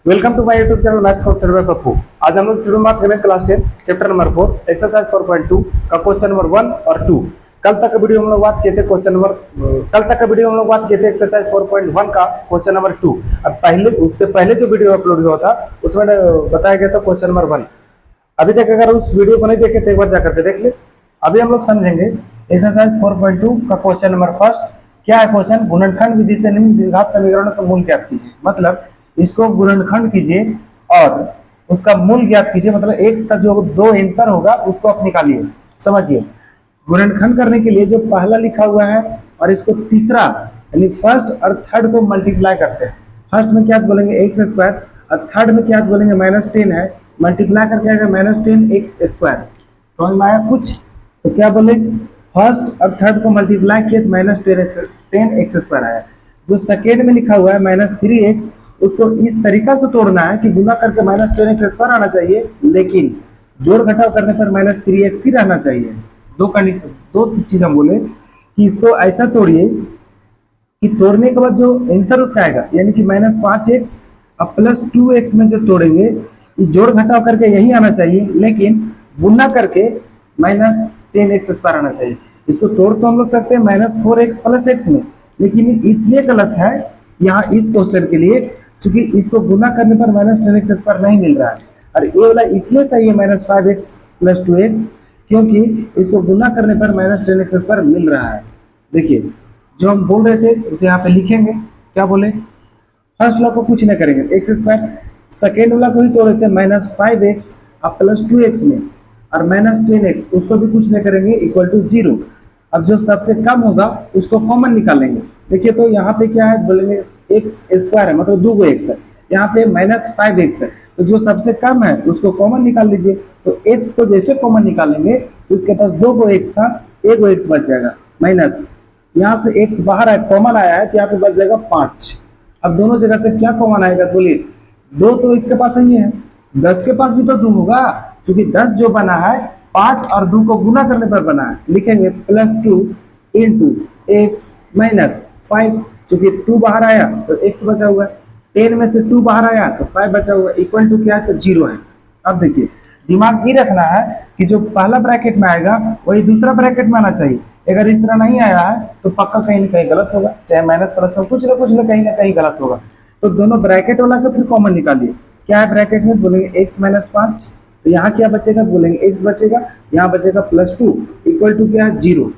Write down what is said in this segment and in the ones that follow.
Welcome to my YouTube channel maths coach सर्वे पप्पू। आज हम लोग शुरू बात करेंगे क्लास 10 चैप्टर नंबर 4 एक्सरसाइज 4.2 का क्वेश्चन नंबर 1 और 2। कल तक का वीडियो हम लोग बात किए थे एक्सरसाइज 4.1 का क्वेश्चन नंबर 2। अब उससे पहले जो वीडियो अपलोड हुआ था उसमें बताया गया था क्वेश्चन नंबर 1। अभी तक अगर उस वीडियो को नहीं देखे तो एक बार जाकर के देख ले। अभी हम लोग समझेंगे एक्सरसाइज 4.2 का क्वेश्चन नंबर फर्स्ट। क्या है क्वेश्चन? गुणनखंड विधि से निम्न द्विघात समीकरणों का मूल ज्ञात कीजिए। मतलब इसको गुणनखंड कीजिए और उसका मूल ज्ञात कीजिए। मतलब x का जो दो आंसर होगा उसको आप निकालिए। समझिए, गुणनखंड करने के लिए जो पहला लिखा हुआ है और इसको तीसरा यानी फर्स्ट और थर्ड को मल्टीप्लाई करते हैं। फर्स्ट में क्या बोलेंगे एक्स स्क्वायर और थर्ड में क्या बोलेंगे -10 है, मल्टीप्लाई करके आएगा -10x स्क्वायर। समझ में आया कुछ? तो क्या बोले, फर्स्ट और थर्ड को मल्टीप्लाई किए तो -10x स्क्वायर आया। जो सेकेंड में लिखा हुआ है -3x, उसको इस तरीका से तोड़ना है कि गुना करके -10x स्क्वायर आना चाहिए, लेकिन जोड़ घटाव करने पर -3x ही रहना चाहिए। दो कंडीशन, दो चीज हम बोले कि इसको ऐसा तोड़िए कि तोड़ने के बाद जो आंसर उसका आएगा यानी कि -5x और +2x में जो तोड़ेंगे ये जोड़ घटाव करके यही आना चाहिए, लेकिन गुना करके -10x स्क्वायर आना चाहिए। इसको तोड़ तो हम लोग सकते हैं -4x + x में, लेकिन इसलिए गलत है यहाँ इस क्वेश्चन के लिए क्योंकि इसको गुना करने पर -10x स्क्वायर नहीं मिल रहा है। और ये वाला इसलिए सही है -5x + 2x क्योंकि इसको गुना करने पर -10x स्क्वायर मिल रहा है। देखिए जो हम बोल रहे थे उसे यहाँ पे लिखेंगे। क्या बोले, फर्स्ट वाला को कुछ नहीं करेंगे x स्क्वायर, सेकेंड वाला को ही तोड़ देते हैं -5x और +2x में, और -10x उसको भी कुछ नहीं करेंगे इक्वल टू 0। अब जो सबसे कम होगा उसको कॉमन निकालेंगे। देखिए तो यहाँ पे क्या है, बोलेंगे x स्क्वायर है मतलब 2 x है, यहाँ पे -5x है, तो जो सबसे कम है उसको कॉमन निकाल लीजिए। तो x को जैसे कॉमन निकालेंगे तो इसके पास 2 x था, 1 x बच जाएगा, माइनस यहाँ से x बाहर आया, कॉमन आया है तो यहाँ पे बच जाएगा 5। अब दोनों जगह से क्या कॉमन आएगा बोलिए, 2 तो इसके पास ही है, 10 के पास भी तो 2 होगा, क्योंकि 10 जो बना है 5 और 2 को गुना करने पर बना है। लिखेंगे +2 × x - 5, चूंकि 2 बाहर आया तो x बचा हुआ है, 10 में से 2 बाहर आया तो 5 बचा हुआ है, इक्वल टू क्या है तो 0 है। अब देखिए दिमाग ये रखना है कि जो पहला ब्रैकेट में आएगा वही दूसरा ब्रैकेट में आना चाहिए। अगर इस तरह नहीं आया है तो पक्का कहीं ना कहीं गलत होगा, चाहे माइनस प्लस में कुछ ना कहीं गलत होगा। तो दोनों ब्रैकेट वाला का फिर कॉमन निकालिए। क्या है ब्रैकेट में, बोलेंगे x - 5, तो यहाँ क्या बचेगा, बोलेंगे x बचेगा, यहाँ बचेगा +2 इक्वल टू क्या है 0।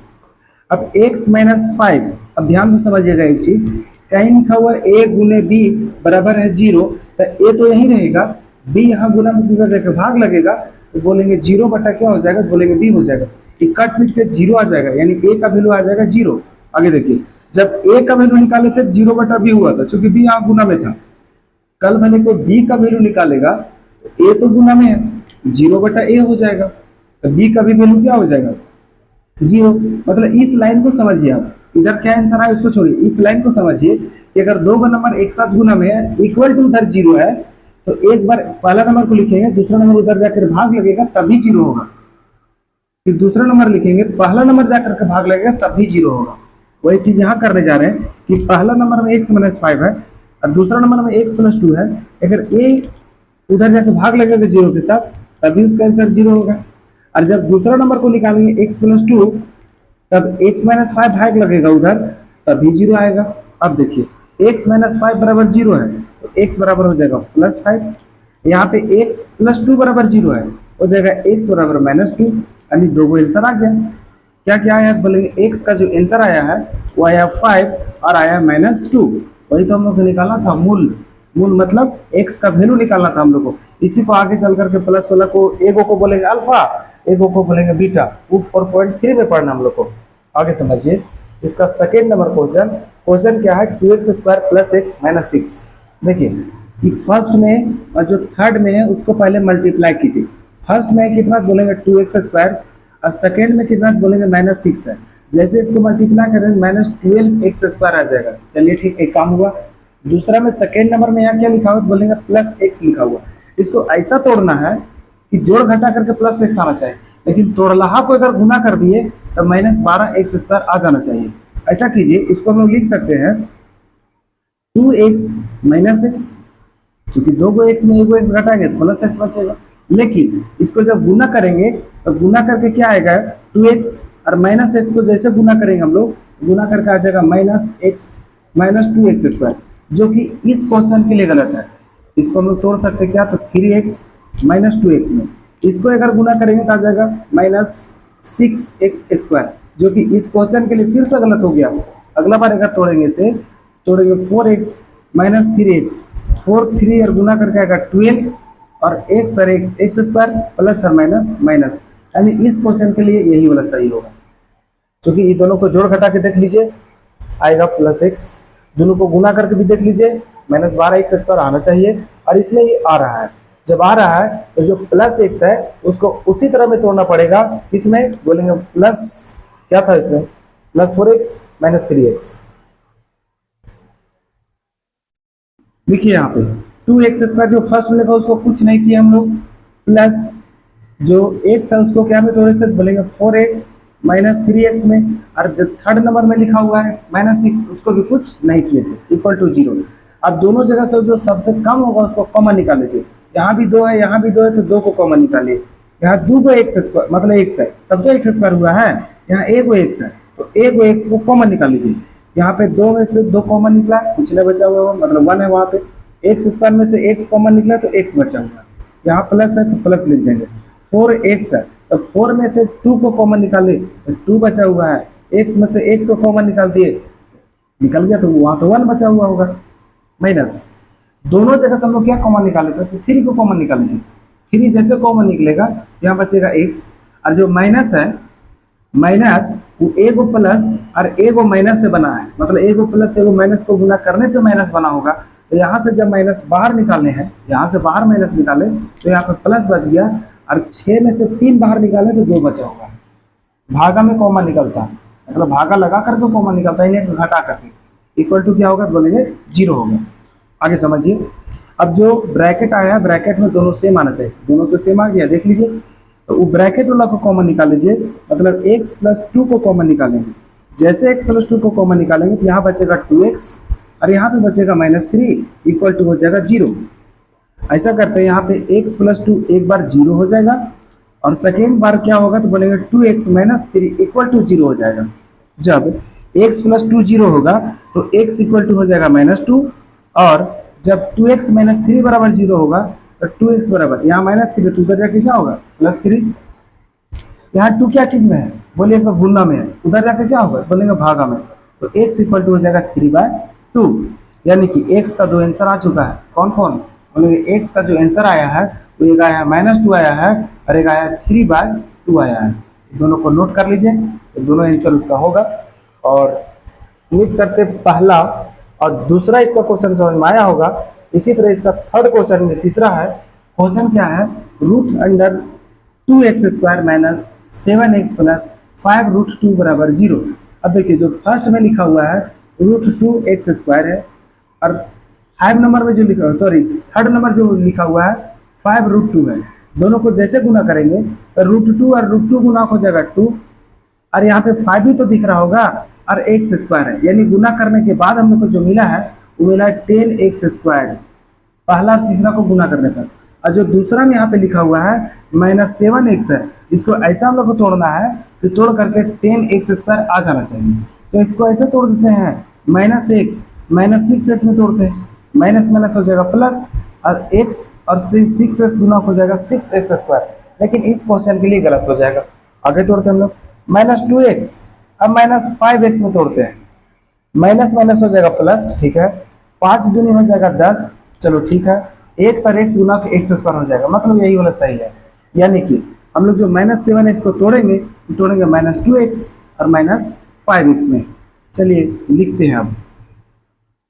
अब x - 5, अब ध्यान से समझिएगा एक चीज, कहीं लिखा हुआ a × b बराबर है 0, तो a तो यही रहेगा, b यहाँ गुना में जाकर भाग लगेगा तो बोलेंगे 0 बटा क्या हो जाएगा, बोलेंगे b हो जाएगा। कट पिट के 0 आ जाएगा यानी a का वैल्यू आ जाएगा 0। आगे देखिए, जब a का वैल्यू निकाले थे 0 बटा b हुआ था, क्योंकि b यहाँ गुना में था। कल मैंने कोई b का वैल्यू निकालेगा a तो गुना में है, 0 बटा a हो जाएगा, तो b का भी वैल्यू क्या हो जाएगा 0। मतलब इस लाइन को समझिए आप, इधर क्या आंसर है उसको छोड़िए, इस लाइन को समझिए कि अगर दो नंबर एक साथ गुना में है इक्वल टू उधर 0 है, तो एक बार पहला नंबर को लिखेंगे, दूसरा नंबर उधर जाकर भाग लगेगा तभी 0 होगा। फिर दूसरा नंबर लिखेंगे, पहला नंबर जाकर के भाग लगेगा तभी 0 होगा। वही चीज यहाँ करने जा रहे हैं कि पहला नंबर में x - 5 है और दूसरा नंबर में x + 2 है। अगर a उधर जाकर भाग लगेगा 0 के साथ तभी उसका आंसर 0 होगा। और जब दूसरा नंबर को निकालेंगे x + 2, तब x - 5 भाग लगेगा उधर तभी 0 आएगा। अब देखिए x - 5 बराबर 0 है तो x बराबर हो जाएगा +5, यहाँ पे x + 2 बराबर 0 है, हो जाएगा x बराबर -2, यानी दो को आंसर आ गया। क्या क्या आया बोलेंगे, x का जो आंसर आया है वो आया 5 और आया -2। वही तो हम लोग को निकालना था, मूल मतलब x का वैल्यू निकालना था हम लोग को। इसी को आगे चल करके प्लस वाला को एगो को बोलेंगे अल्फा, एगो को बोलेंगे बीटा। वो 4.3 में पढ़ना हम लोग को। आगे समझिए इसका सेकेंड नंबर क्वेश्चन क्या है, 2x स्क्वायर + x - 6। देखिए कि फर्स्ट में और जो थर्ड में है उसको पहले मल्टीप्लाई कीजिए। फर्स्ट में कितना बोलेंगे 2x स्क्वायर और सेकेंड में कितना बोलेंगे -6 है। जैसे इसको मल्टीप्लाई करेंगे -12x स्क्वायर आ जाएगा। चलिए ठीक, एक काम हुआ। दूसरा में सेकेंड नंबर में यहाँ क्या लिखा हुआ बोलेंगे +x लिखा हुआ। इसको ऐसा तोड़ना है कि जोड़ घटा करके + x आना चाहिए, लेकिन तोड़लाहा को अगर गुना कर दिए तो -12x स्क्वायर आ जाना चाहिए। ऐसा कीजिए, इसको हम लोग लिख सकते हैं 2x - x क्योंकि दो को एक्स में एक को एक्स घटाएंगे तो प्लस एक्स बचेगा। लेकिन इसको जब गुना करेंगे तो गुना करके क्या आएगा, 2x और माइनस एक्स को जैसे गुना करेंगे हम लोग, गुना करके आ जाएगा माइनस एक्स माइनस 2x², जो कि इस क्वेश्चन के लिए गलत है। इसको हम लोग तोड़ सकते हैं क्या, तो 3x माइनस 2x में इसको अगर गुना करेंगे तो आ जाएगा माइनस 6x², जो कि इस क्वेश्चन के लिए फिर से गलत हो गया। अगला बार अगर तोड़ेंगे इसे, तोड़ेंगे 4x माइनस 3x, 4 3 और गुना करके आएगा 12 और x और x² प्लस और माइनस माइनस, यानी इस क्वेश्चन के लिए यही वाला सही होगा। क्योंकि ये दोनों को जोड़ घटा के देख लीजिए, आएगा प्लस x, दोनों को गुना करके भी देख लीजिए, माइनस 12x² आना चाहिए, और इसमें ये आ रहा है। जब आ रहा है तो जो प्लस x है उसको उसी तरह में तोड़ना पड़ेगा। इसमें बोलेंगे प्लस, क्या था इसमें, प्लस 4x माइनस 3x। लिखिए यहाँ पे 2x² जो फर्स्ट में लिखा उसको कुछ नहीं किया हम लोग, प्लस जो x है उसको क्या में तोड़े थे, बोलेंगे 4x माइनस 3x में, और जो थर्ड नंबर में लिखा हुआ है माइनस 6 उसको भी कुछ नहीं किए थे, इक्वल टू 0। अब दोनों जगह से जो सबसे कम होगा उसको कॉमन निकाल लीजिए। यहाँ भी 2 है, यहाँ भी 2 है, तो 2 को कॉमन निकालिए। यहाँ 2 को x² मतलब x है, तब तो x² हुआ है। यहाँ 1 को x है तो 1 को x को कॉमन निकाल लीजिए। यहाँ पे 2 में से 2 कॉमन निकला, कुछ नहीं बचा हुआ मतलब 1 है। वहाँ पे x² में से x कॉमन निकला तो x बचा हुआ। यहाँ प्लस है तो प्लस लिख देंगे। 4x है तो 4 में से 2 को कॉमन निकाले तो 2 बचा हुआ है। x में से x को कॉमन निकाल दिए, निकल गया, तो वहाँ तो 1 बचा हुआ होगा। माइनस दोनों जगह से हम लोग क्या कॉमन निकाले थे, तो 3 को कॉमन निकाल लीजिए। 3 जैसे कॉमन निकलेगा यहाँ बचेगा x, और जो माइनस है माइनस वो ए को प्लस और ए को माइनस से बना है, मतलब ए को प्लस ए को माइनस को गुना करने से माइनस बना होगा। तो यहाँ से जब माइनस बाहर निकालने हैं, यहाँ से बाहर माइनस निकाले तो यहाँ पे प्लस बच गया, और 6 में से 3 बाहर निकाले तो 2 बचा होगा। भागा में कॉमन निकलता है, मतलब भागा लगा करके कॉमन निकलता है, इन्हें घटा करके इक्वल टू क्या होगा, तो बोलेंगे 0 होगा। आगे समझिए। अब जो ब्रैकेट आया है, ब्रैकेट में दोनों सेम आना चाहिए, दोनों तो सेम आ गया, देख लीजिए। तो वो ब्रैकेट वाला को कॉमन निकाल लीजिए, मतलब x प्लस 2 को कॉमन निकालेंगे। जैसे x प्लस 2 को कॉमन निकालेंगे तो यहाँ बचेगा 2x और यहाँ पे बचेगा माइनस 3, इक्वल टू हो जाएगा 0। ऐसा करते हैं, यहाँ पे x प्लस 2 एक बार 0 हो जाएगा, और सेकेंड बार क्या होगा, तो बोलेंगे 2x माइनस 3 इक्वल टू 0 हो जाएगा। जब x प्लस 2 0 होगा तो x इक्वल टू हो जाएगा माइनस 2, और जब 2x माइनस 3 बराबर 0 होगा तो 2x बराबर, यहाँ माइनस 3 तो उधर जाके क्या होगा, प्लस 3। यहाँ 2 क्या चीज में है, बोलिए गुना में है, उधर जाके क्या होगा, बोलेंगे भागा में। तो x इक्वल टू हो जाएगा 3/2, यानी कि x का 2 आंसर आ चुका है। कौन कौन, बोलेंगे x का जो आंसर आया है वो एक आया -2 आया है, और एक आया 3/2 आया है। दोनों को नोट कर लीजिए, तो दोनों आंसर उसका होगा। और उम्मीद करते पहला और दूसरा इसका क्वेश्चन समझ में आया होगा। इसी तरह इसका थर्ड क्वेश्चन में तीसरा है। क्वेश्चन क्या है, √2x² माइनस 7x प्लस 5√2 बराबर 0। अब देखिए जो फर्स्ट में लिखा हुआ है √2x² है, और 5 नंबर में जो लिखा, सॉरी थर्ड नंबर जो लिखा हुआ है 5√2 है। दोनों को जैसे गुना करेंगे तो √2 और √2 गुना हो जाएगा 2, और यहाँ पे 5 भी तो दिख रहा होगा, और x² है, यानी गुना करने के बाद हम लोग को जो मिला है वो मिला है 10x², पहला और तीसरा को गुना करने पर। और जो दूसरा में यहाँ पे लिखा हुआ है -7x है, इसको ऐसा हम लोग को तोड़ना है कि तोड़ करके 10x² आ जाना चाहिए। तो इसको ऐसे तोड़ देते हैं, -x -6x में तोड़ते हैं, माइनस माइनस हो जाएगा प्लस, और x और 6x गुना हो जाएगा 6x²। लेकिन इस क्वेश्चन के लिए गलत हो जाएगा। आगे तोड़ते हैं हम लोग -2x, अब -5x में तोड़ते हैं, माइनस माइनस हो जाएगा प्लस, ठीक है, 5 दूनी हो जाएगा 10, चलो ठीक है, x और x गुना के x² हो जाएगा, मतलब यही वाला सही है। यानी कि हम लोग जो -7x को तोड़ेंगे तो तोड़ेंगे -2x और -5x में। चलिए लिखते हैं, अब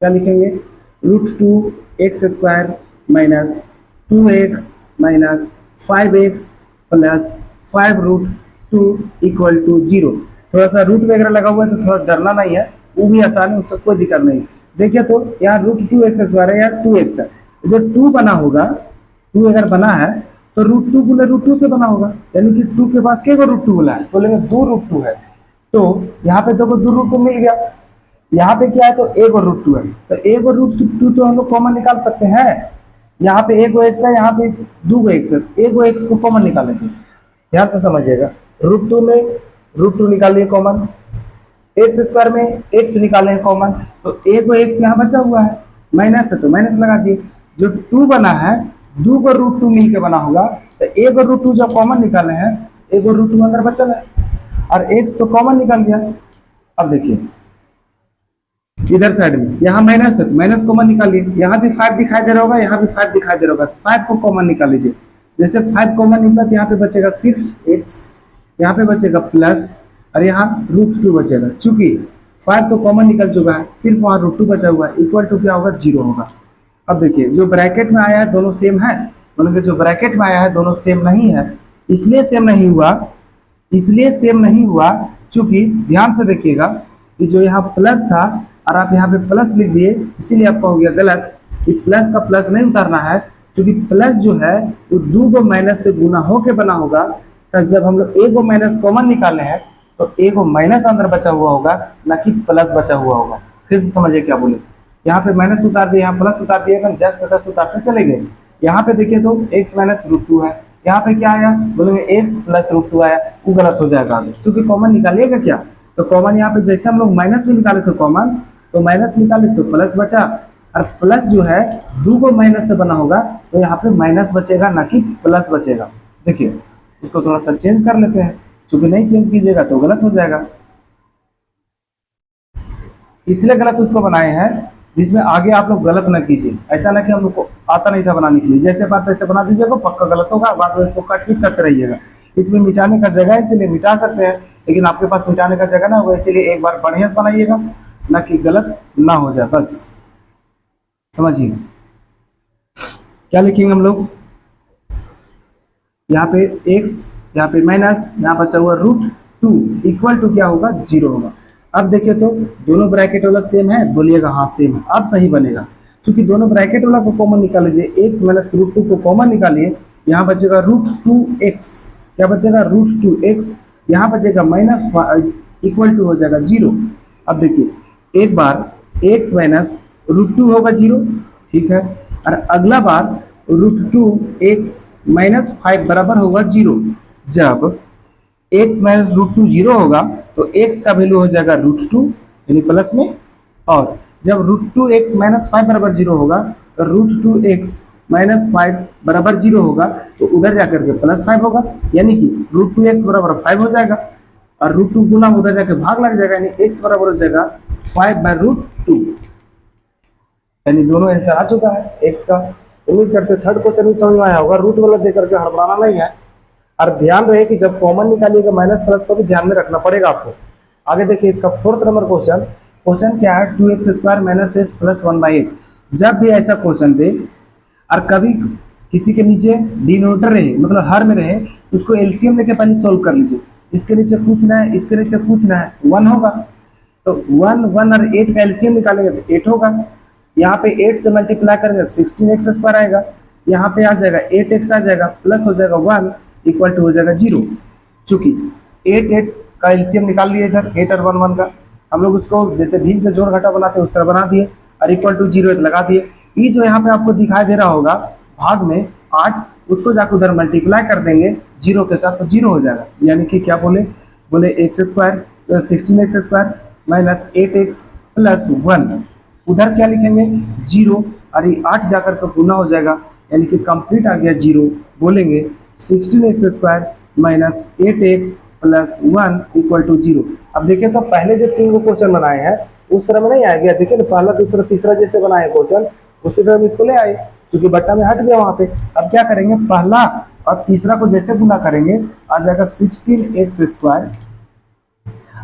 क्या लिखेंगे, √2x² minus 2x minus 5x plus 5√2 equal to 0। थोड़ा सा रूट वगैरह लगा हुआ है तो थोड़ा डरना नहीं है, वो भी आसान है, उससे कोई दिक्कत नहीं। देखिए तो यहाँ √2x² है, यहाँ 2x है, जो 2 बना होगा, 2 अगर बना है तो √2 गुना √2 से बना होगा, यानी कि 2 के पास क्या √2 बोला है, बोलेंगे 2 √2 है। तो यहाँ पे देखो 2 √2 मिल गया, यहाँ पे क्या है तो 1 और √2 है, तो 1 और √2 तो हम लोग कॉमन निकाल सकते हैं। यहाँ पे एक एक्स है, यहाँ पे दो एक्स है, एक एक्स को कॉमन निकालने से, ध्यान से समझिएगा। √2 में √2 निकालिए कॉमन, एक्स स्क्वायर में एक्स निकाले कॉमन, तो एक एक्स यहाँ बचा हुआ है, माइनस है तो माइनस लगा दिए। जो 2 बना है, दो को √2 मिल के बना होगा, तो एक √2 जब कॉमन निकाले हैं, एक √2 अंदर बचल है और एक्स तो कॉमन निकल गया। अब देखिए इधर साइड में यहाँ माइनस है तो माइनस कॉमन निकालिए, यहाँ भी 5 दिखाई दे रहा होगा, यहाँ भी 5 दिखाई दे रहा होगा, तो 5 को कॉमन निकाल लीजिए। जैसे 5 कॉमन निकला तो यहाँ पे बचेगा सिर्फ एक्स, यहाँ पे बचेगा प्लस और यहाँ √2 बचेगा। चूंकि 5 तो कॉमन निकल चुका है, सिर्फ वहाँ √2 बचा हुआ है, इक्वल टू क्या होगा, 0 होगा। अब देखिए जो ब्रैकेट में आया है दोनों सेम है, मतलब कि जो ब्रैकेट में आया है दोनों सेम नहीं है। इसलिए सेम नहीं हुआ, इसलिए सेम नहीं हुआ चूंकि ध्यान से देखिएगा कि जो यहाँ प्लस था और आप यहाँ पे प्लस लिख दिए, इसीलिए आपका हो गया गलत कि प्लस का प्लस नहीं उतारना है, क्योंकि प्लस जो है वो दो गो माइनस से गुना होके बना होगा। तब जब हम लोग एक गो माइनस कॉमन निकाले हैं तो एक गो माइनस अंदर बचा हुआ होगा, ना कि प्लस बचा हुआ होगा। फिर से समझिए क्या बोले, यहाँ पे माइनस उतार दिए, यहाँ प्लस उतार दिए, हम जस्ट प्लस उतारते चले गए। यहाँ पे देखिए तो x माइनस √2 है, यहाँ पे क्या आया, बोलेंगे x प्लस √2 आया, वो गलत हो जाएगा आगे, क्योंकि कॉमन निकालिएगा क्या, तो कॉमन यहाँ पे जैसे हम लोग माइनस में निकाले थे कॉमन, तो माइनस निकाले तो प्लस बचा, और प्लस जो है दो को माइनस से बना होगा, तो यहाँ पे माइनस बचेगा ना कि प्लस बचेगा। देखिए उसको थोड़ा सा चेंज कर लेते हैं, क्योंकि नहीं चेंज कीजिएगा तो गलत हो जाएगा, इसलिए गलत उसको बनाए हैं जिसमें आगे आप लोग गलत ना कीजिए। ऐसा ना कि हम लोग को आता नहीं था बनाने के लिए, जैसे बात वैसे बना दीजिएगा, पक्का गलत होगा, बाद में इसको कट पिट करते रहिएगा। इसमें मिटाने का जगह है इसीलिए मिटा सकते हैं, लेकिन आपके पास मिटाने का जगह ना होगा, इसीलिए एक बार बढ़िया से बनाइएगा, ना कि गलत ना हो जाए, बस समझिए। क्या लिखेंगे हम लोग, यहाँ पे x, यहाँ पे माइनस, यहाँ बचा हुआ √2 इक्वल टू क्या होगा, 0 होगा। अब देखिए तो दोनों ब्रैकेट वाला सेम है, बोलिएगा हाँ सेम है, अब सही बनेगा, क्योंकि दोनों ब्रैकेट वाला को कॉमन निकाल लीजिए, x माइनस √2 को कॉमन निकालिए, यहाँ बचेगा √2x, क्या बचेगा, √2x, यहाँ बचेगा माइनस इक्वल टू हो जाएगा 0। अब देखिए एक बार x माइनस √2 होगा 0, ठीक है, और अगला बार √2x माइनस 5 बराबर होगा 0। जब x माइनस √2 0 होगा तो x का वैल्यू हो जाएगा √2 यानी प्लस में, और जब √2x माइनस 5 बराबर 0 होगा तो √2x माइनस 5 बराबर 0 होगा, तो उधर जाकर के प्लस 5 होगा, यानी कि √2x बराबर 5 हो जाएगा, और √2 गुना उधर जाकर भाग लग जाएगा, यानी x बराबर हो जाएगा 5/√2, यानी दोनों आंसर आ चुका है x का। उम्मीद करते थर्ड क्वेश्चन भी समझ में आया होगा, रूट वाला देकर के हड़बड़ाना नहीं है, और ध्यान रहे कि जब कॉमन निकालिएगा माइनस प्लस को भी ध्यान में रखना पड़ेगा आपको। आगे देखिए इसका 4th नंबर क्वेश्चन, क्वेश्चन क्या है, 2x² माइनस x प्लस 1/8। जब भी ऐसा क्वेश्चन दे और कभी किसी के नीचे डिनोमिनेटर रहे, मतलब हर में रहे, उसको एलसीएम लेके पहले सोल्व कर लीजिए। इसके नीचे पूछना है, इसके नीचे पूछना है, 1 होगा, तो 1 1 और 8 का एलसीएम निकालेंगे तो 8 होगा। यहाँ पे 8 से मल्टीप्लाई करेंगे 16x² आएगा, यहाँ पे आ जाएगा 8x आ जाएगा, प्लस हो जाएगा 1 इक्वल टू हो जाएगा 0। चूंकि 8 का एलसीएम निकाल लिया इधर, 8 और 1 1 का, हम लोग उसको जैसे भीम पे जोड़ घटा बनाते हैं उस तरह बना दिए, और इक्वल टू 0 लगा दिए। ये जो यहाँ पे आपको दिखाई दे रहा होगा भाग में 8, उसको जाकर उधर मल्टीप्लाई कर देंगे 0 के साथ, तो 0 हो जाएगा, यानी कि क्या बोले, x² 16x² minus 8x plus 1, उधर क्या लिखेंगे 0, और ये 8 जाकर के गुना हो जाएगा, यानी कि कंप्लीट आ गया 0। बोलेंगे 16x² minus 8x plus 1 equal to 0। अब देखिए तो पहले जो 3 क्वेश्चन बनाए हैं उस तरह में नहीं आ गया, देखिए ना पहला दूसरा तीसरा जैसे बनाए क्वेश्चन उसी तरह इसको ले आए, क्योंकि बट्टा में हट गया वहां पे। अब क्या करेंगे, पहला और तीसरा को जैसे गुना करेंगे आ जाएगा 16x²,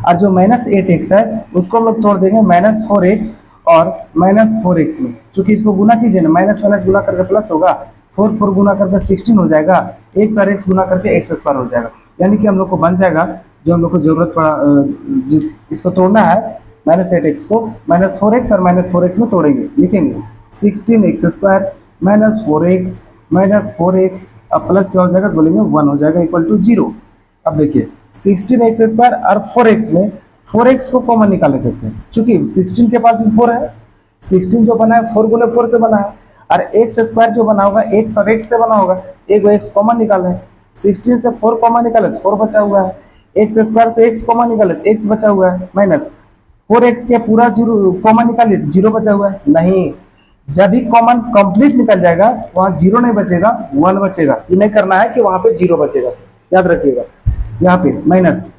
और जो माइनस 8x है उसको हम लोग तोड़ देंगे माइनस 4x और माइनस 4x में, चूंकि इसको गुना कीजिए ना, माइनस माइनस गुना करके प्लस होगा, 4 4 गुना करके 16 हो जाएगा, x और x गुना करके x² हो जाएगा, यानी कि हम लोग को बन जाएगा जो हम लोग को जरूरत पड़ा, इसको तोड़ना है माइनस 8x को माइनस 4x और माइनस 4x में तोड़ेंगे, लिखेंगे 16x² माइनस 4x अब प्लस क्या हो जाएगा, तो बोलेंगे 1 हो जाएगा इक्वल टू 0। अब देखिए 16x² और 4x में 4x को कॉमन निकाले देते हैं, चूंकि 16 के पास भी 4 है, 16 जो बना है 4 गुने 4 से बना है, और एक्स स्क्वायर जो बना होगा एक्स और एक्स से बना होगा, एक एक्स कॉमन निकाले, 16 से 4 कॉमन निकाले तो 4 बचा हुआ है, एक्स स्क्वायर से एक्स कॉमन निकाले तो एक्स बचा हुआ है, माइनस 4x के पूरा जीरो कॉमन निकालिए तो जीरो बचा हुआ है। नहीं, जब भी कॉमन कंप्लीट निकल जाएगा वहां जीरो नहीं बचेगा, 1 बचेगा। ये नहीं करना है कि वहां पे जीरो बचेगा, याद रखिएगा। यहाँ पे माइनस,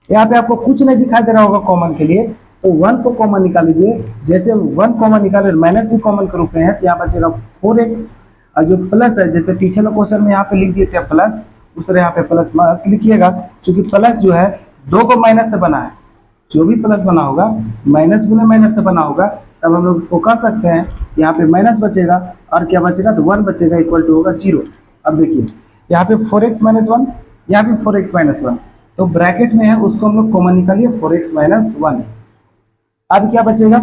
यहाँ पे आपको कुछ नहीं दिखाई दे रहा होगा कॉमन के लिए, तो 1 को कॉमन निकाल लीजिए। जैसे 1 कॉमन निकाले माइनस भी कॉमन के रूप में है तो यहाँ बचेगा 4x, और जो प्लस है जैसे पिछले क्वेश्चन में यहाँ पे लिख दिए थे प्लस, दूसरे यहाँ पे प्लस मत लिखिएगा, क्योंकि प्लस जो है 2 को माइनस से बना है। जो भी प्लस बना होगा माइनस गुना माइनस से बना होगा, तब हम लोग उसको कह सकते हैं यहाँ पे माइनस बचेगा और क्या बचेगा तो 1 बचेगा, इक्वल टू होगा 0। अब देखिए यहाँ पे 4x माइनस 1, यहाँ पे 4x माइनस 1, तो ब्रैकेट में है उसको हम लोग कॉमन निकालिए 4x माइनस 1। अब क्या बचेगा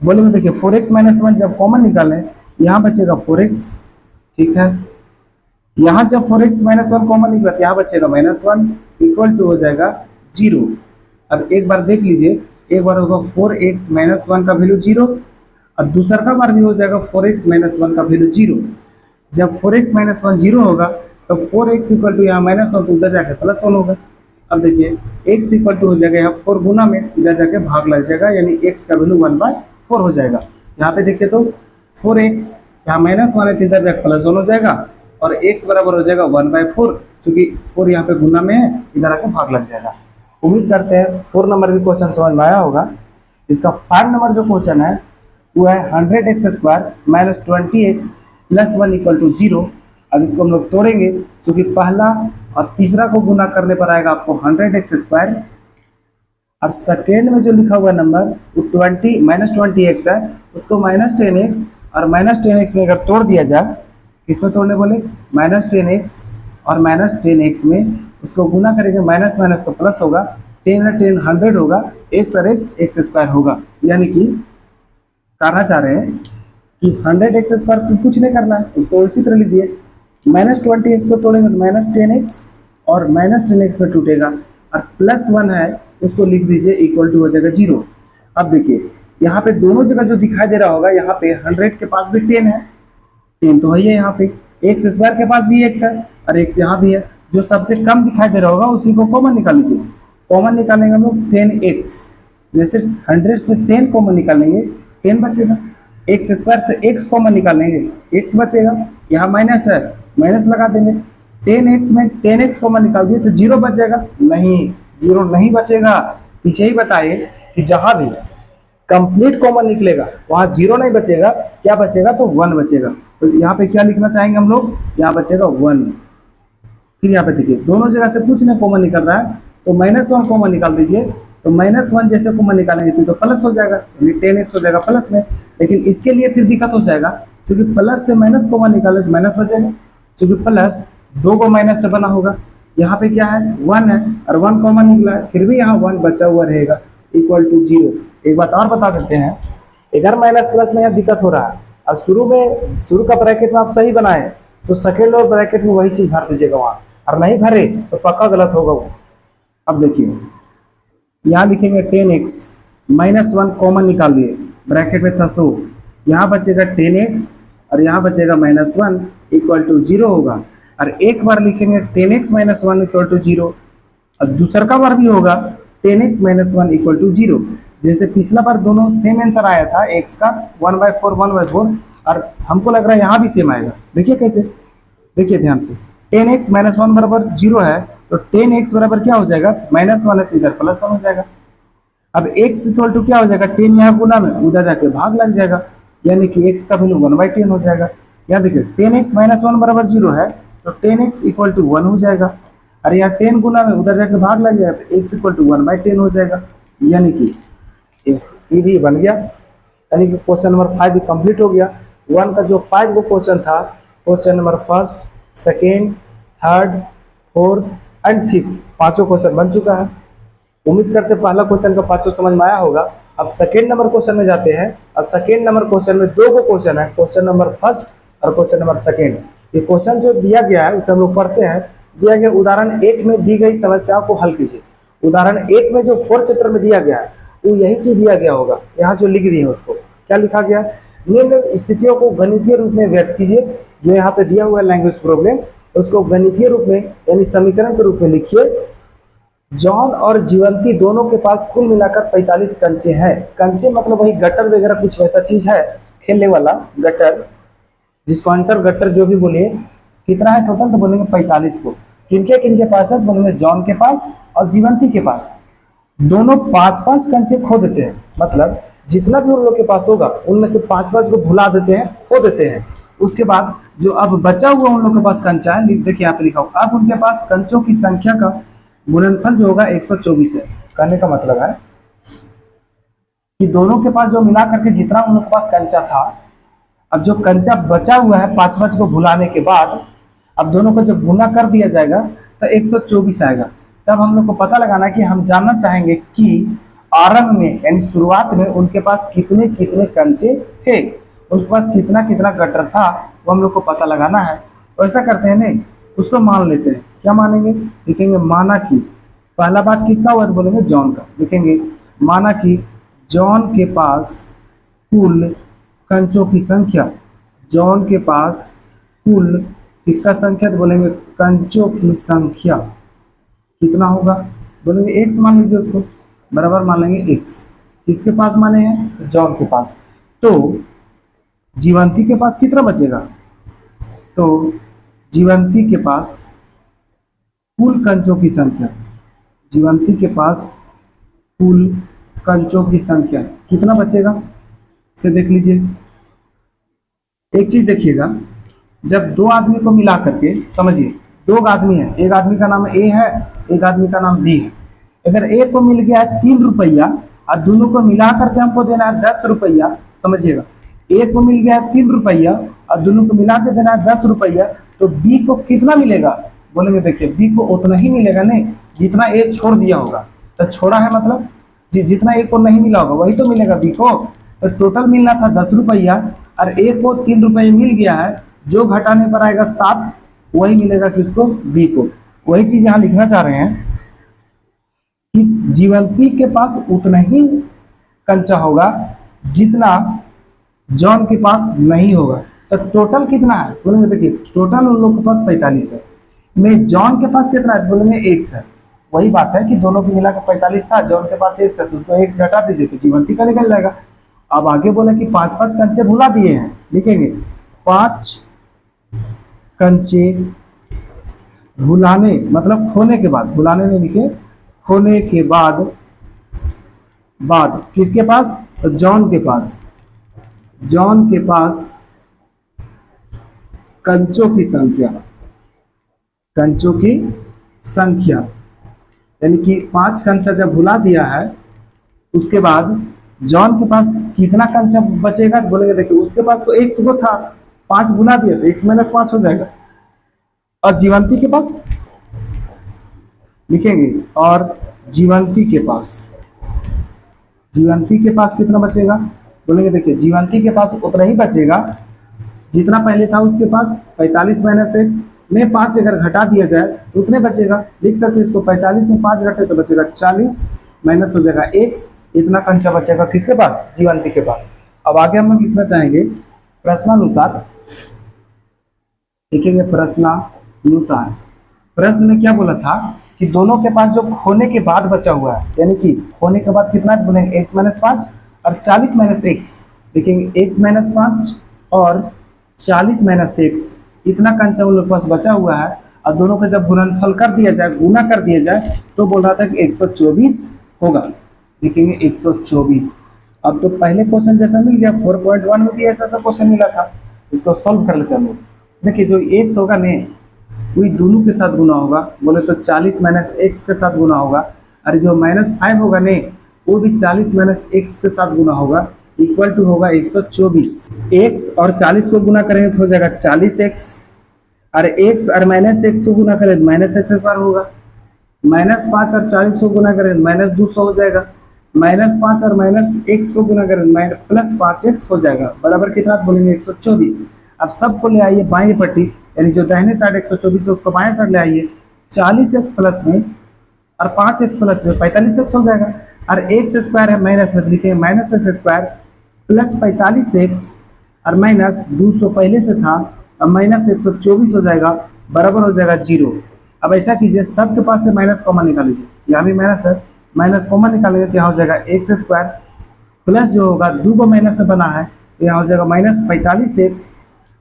बोलेंगे, देखिए 4x माइनस 1 जब कॉमन निकालें यहाँ बचेगा 4x, ठीक है। यहाँ से 4x माइनस 1 कॉमन निकला तो यहाँ बचेगा माइनस 1, इक्वल टू हो जाएगा 0। अब एक बार देख लीजिए, एक बार होगा 4x माइनस 1 का वैल्यू 0, और दूसरा का बार भी हो जाएगा 4x माइनस 1 का वैल्यू 0। जब 4x माइनस 1 0 होगा तो 4x इक्वल टू यहाँ माइनस 1 तो उधर जाके प्लस 1 होगा। अब देखिए x इक्वल टू हो जाएगा यहाँ 4 गुना में, इधर जाके भाग लग जाएगा, यानी x का वैल्यू 1/4 हो जाएगा। यहाँ पे देखिए तो 4x यहाँ माइनस 1 है तो इधर जाके प्लस 1 हो जाएगा, और x बराबर हो जाएगा 1/4, क्योंकि 4 यहाँ पे गुना में है, इधर आके भाग लग जाएगा। उम्मीद करते हैं 4 नंबर भी क्वेश्चन समझ में आया होगा। इसका 5 नंबर जो क्वेश्चन है वो है 100x² minus 20x plus 1 equal to 0। अब इसको हम लोग तोड़ेंगे, क्योंकि पहला और तीसरा को गुना करने पर आएगा आपको 100x², और सेकेंड में जो लिखा हुआ नंबर वो 20 माइनस 20x है, उसको माइनस 10x और माइनस 10x में अगर तोड़ दिया जाए, किसमें तोड़ने बोले माइनस 10x और माइनस 10x में उसको गुना करेंगे, माइनस माइनस तो प्लस होगा, 10 और 10 100 होगा, x और x होगा। यानी कि कहना चाह रहे हैं कि 100x² को कुछ नहीं करना है, उसको इसी तरह लिख दिए, माइनस 20x को तोड़ेंगे तो माइनस 10x और माइनस 10x में टूटेगा, और प्लस 1 है उसको लिख दीजिए, इक्वल टू हो जाएगा 0। अब देखिए यहाँ पे दोनों जगह जो दिखाई दे रहा होगा, यहाँ पे 100 के पास भी 10 है, 10 तो है यहाँ पे, x² के पास भी x है और x यहाँ भी है। जो सबसे कम दिखाई दे रहा होगा उसी को कॉमन निकाल लीजिए। कॉमन निकालेंगे हम लोग 10x, जैसे 100 से 10 कॉमन निकालेंगे 10 बचेगा, x² से x कॉमन निकालेंगे x बचेगा, यहाँ माइनस है माइनस लगा देंगे, 10x में 10x कॉमन निकाल दिए तो 0 बच जाएगा, नहीं 0 नहीं बचेगा। पीछे ही बताए कि जहां भी कंप्लीट कॉमन निकलेगा वहां 0 नहीं बचेगा, क्या बचेगा तो 1 बचेगा। तो यहाँ पे क्या लिखना चाहेंगे हम लोग, यहाँ बचेगा 1। फिर यहाँ पे देखिए दोनों जगह से कुछ नहीं कॉमन निकल रहा है, तो -1 कॉमन निकाल दीजिए, तो -1 जैसे कॉमन निकालेंगे तो प्लस हो जाएगा, यानी 10x हो जाएगा प्लस में। लेकिन इसके लिए फिर दिक्कत हो जाएगा, क्योंकि प्लस से माइनस कॉमन निकाले तो माइनस बचेगा, क्योंकि प्लस 2 को माइनस से बना होगा। यहाँ पे क्या है 1 है और 1 कॉमन निकला है, फिर भी यहाँ 1 बचा हुआ रहेगा, इक्वल टू 0। एक बात और बता देते हैं, अगर माइनस प्लस में यहाँ दिक्कत हो रहा है और शुरू का ब्रैकेट में आप सही बनाए तो सेकेंड और ब्रैकेट में वही चीज भर दीजिएगा वहाँ, और नहीं भरे तो पक्का गलत होगा वो। अब देखिए यहाँ लिखेंगे 10x -1 कॉमन निकाल दिए, ब्रैकेट में था 100, यहाँ बचेगा 10x और यहाँ बचेगा -1 इक्वल टू 0 होगा। और एक बार लिखेंगे 10x -1 इक्वल टू 0, और दूसरा का बार भी होगा 10x -1 इक्वल टू 0। जैसे पिछला बार दोनों सेम आंसर आया था x का 1/4, और हमको लग रहा है यहाँ भी सेम आएगा। देखिए कैसे, देखिए ध्यान से, 10x -1 बराबर 0 है, तो 10x बराबर क्या हो जाएगा -1 है तो इधर +1 हो जाएगा। अब x इक्वल टू क्या हो जाएगा, 10 यहाँ गुना में उधर जाके भाग लग जाएगा, यानी कि x का वैल्यू 1/10 हो जाएगा। यहाँ देखिए 10x -1 बराबर 0 है, तो 10x इक्वल टू 1 हो जाएगा, और यहाँ 10 गुना में उधर जाके भाग लग जाएगा तो x इक्वल टू 1/10 हो जाएगा, यानी कि ये भी बन गया। यानी कि क्वेश्चन नंबर 5 भी कंप्लीट हो गया। 1 का जो 5 वो क्वेश्चन था, question number 1st, 2nd, 3rd, 4th and 5th पांचों क्वेश्चन बन चुका है। उम्मीद करते हैं पहला क्वेश्चन का पांचों समझ में आया होगा। अब सेकेंड नंबर क्वेश्चन में जाते हैं, और सेकेंड नंबर क्वेश्चन में 2 क्वेश्चन है, क्वेश्चन नंबर 1st और क्वेश्चन नंबर 2nd। ये क्वेश्चन जो दिया गया है उसे हम लोग पढ़ते हैं। दिया गया उदाहरण 1 में दी गई समस्याओं को हल कीजिए। उदाहरण 1 में जो 4th चैप्टर में दिया गया है वो यही चीज दिया गया होगा, यहाँ जो लिख दी है उसको क्या लिखा गया, निम्न स्थितियों को गणितीय रूप में व्यक्त कीजिए। जो यहाँ पे दिया हुआ है लैंग्वेज प्रॉब्लम, उसको गणितीय रूप में यानी समीकरण के रूप में लिखिए। जॉन और जीवंती दोनों के पास कुल मिलाकर 45 कंचे हैं। कंचे मतलब वही गटर वगैरह कुछ वैसा चीज है, खेलने वाला गटर, जिसको अंतर गटर जो भी बोलिए। कितना है टोटल, तो बोलेंगे 45 को। किनके पास है, बोलेंगे जॉन के पास और जीवंती के पास। दोनों 5-5 कंचे खो देते हैं, मतलब जितना भी उन लोग के पास होगा उनमें से 5-5 को भुला देते हैं, खो देते हैं। उसके बाद जो अब बचा हुआ उन लोग के पास कंचा है, देखिए यहाँ पे लिखा हो, अब उनके पास कंचों की संख्या का गुणनफल जो होगा 124 है। कहने का मतलब है कि दोनों के पास जो मिला करके जितना उन लोग के पास कंचा था, अब जो कंचा बचा हुआ है 5-5 को भुलाने के बाद, अब दोनों को जब गुना कर दिया जाएगा तो 124 आएगा। तब हम लोग को पता लगाना कि हम जानना चाहेंगे कि आरंभ में यानी शुरुआत में उनके पास कितने कितने कंचे थे, उनके पास कितना कितना गटर था, वो हम लोग को पता लगाना है। तो ऐसा करते हैं नहीं, उसको मान लेते हैं। क्या मानेंगे, लिखेंगे माना कि पहला बात किसका हुआ, तो बोलेंगे जॉन का। लिखेंगे माना कि जॉन के पास कुल कंचों की संख्या, जॉन के पास कुल किसका संख्या, तो बोलेंगे कंचों की संख्या कितना होगा, बोलेंगे एक्स मान लीजिए उसको, बराबर मान लेंगे एक्स। किसके पास माने हैं, जॉन के पास। तो जीवंती के पास कितना बचेगा, तो जीवंती के पास कुल कंचों की संख्या, जीवंती के पास कुल कंचों की संख्या कितना बचेगा, से देख लीजिए। एक चीज देखिएगा, जब दो आदमी को मिला करके, समझिए दो आदमी है, एक आदमी का नाम ए है, एक आदमी का नाम बी है। अगर एक को मिल गया है 3 रुपया और दोनों को मिला करके हमको देना है 10 रुपया, समझिएगा एक को मिल गया है 3 रुपया और दोनों को मिला के देना है 10 रुपया, तो बी को कितना मिलेगा, बोलेंगे देखिए बी को उतना ही मिलेगा नहीं जितना ए छोड़ दिया होगा। तो छोड़ा है मतलब जितना ए को नहीं मिला होगा वही तो मिलेगा बी को। तो टोटल मिलना था 10 रुपया और ए को 3 रुपये मिल गया है, जो घटाने पर आएगा 7, वही मिलेगा किसको, बी को। वही चीज यहाँ लिखना चाह रहे हैं कि जीवंती के पास उतना ही कंचा होगा जितना जॉन के पास नहीं होगा। तो टोटल कितना है, बोलेंगे देखिए टोटल उन लोग के पास 45 है, में जॉन के पास कितना है, बोलेंगे एक्स है। वही बात है कि दोनों को मिलाकर 45 था, जॉन के पास एक्स है, तो उसको एक्स घटा दीजिए तो जीवंती का निकल जाएगा। अब आगे बोले कि 5-5 कंचे भुला दिए हैं, लिखेंगे 5 कंचे भुलाने, मतलब खोने के बाद, भुलाने नहीं लिखे, खोने के बाद किसके पास, तो जॉन के पास। जॉन के पास कंचों की संख्या, कंचों की संख्या यानी कि 5 कंचा जब भुला दिया है उसके बाद जॉन के पास कितना कंचा बचेगा, तो बोलेंगे देखिए उसके पास तो एक्स को था, 5 भुला दिया तो x - 5 हो जाएगा। और जीवंती के पास लिखेंगे, और जीवंती के पास, जीवंती के पास कितना बचेगा, बोलेंगे देखिए जीवंती के पास उतना ही बचेगा जितना पहले था उसके पास, 45 - x में 5 अगर घटा दिया जाए तो उतने बचेगा। लिख सकते हैं इसको, 45 में 5 घटे तो बचेगा 40, माइनस हो जाएगा x, इतना कंचा बचेगा किसके पास, जीवंती के पास। अब आगे हम लोग लिखना चाहेंगे प्रश्नानुसार, लिखेंगे प्रश्नानुसार। प्रश्न में क्या बोला था कि दोनों के पास जो खोने के बाद बचा हुआ है, यानी कि खोने के बाद कितना है, बोलेंगे x - 5 और 40 - x, लिखेंगे x - 5 और 40 - x, इतना कंचा उन लोग के पास बचा हुआ है। और दोनों का जब गुणनफल कर दिया जाए, गुना कर दिया जाए, तो बोल रहा था कि 124 होगा, लिखेंगे 124। अब तो पहले क्वेश्चन जैसा मिल गया, 4.1 में भी ऐसा क्वेश्चन मिला था, इसको सॉल्व कर लेते हैं हम लोग। देखिए जो x होगा ने वही दोनों के साथ गुना होगा, बोले तो 40 - x के साथ गुना होगा, और जो -5 होगा ने वो भी 40 - x के साथ गुना होगा, इक्वल टू होगा 124। x और 40 को गुना करेंगे तो हो जाएगा 40x, और x और -x को गुना करें तो -x² होगा, -5 और 40 को गुना करें तो -200 हो जाएगा, -5 और -x को गुना करें +5x हो जाएगा, बराबर कितना, बोलेंगे 124। अब सबको ले आइए बाएं पट्टी, यानी जो दाहिने साइड 124 है उसको बाएं साइड ले आइए, 40x प्लस में और 5x प्लस में 45x हो जाएगा, और x² है माइनस में, लिखेंगे -x² प्लस 45x और माइनस 200 पहले से था, अब माइनस 124 हो जाएगा, बराबर हो जाएगा 0। अब ऐसा कीजिए, सबके पास से माइनस कॉमन निकाल लीजिए, यहाँ भी माइनस है, माइनस कॉमन निकालेंगे तो यहाँ हो जाएगा एक्स स्क्वायर, प्लस जो होगा 2 को माइनस से बना है तो यहाँ हो जाएगा माइनस 45x,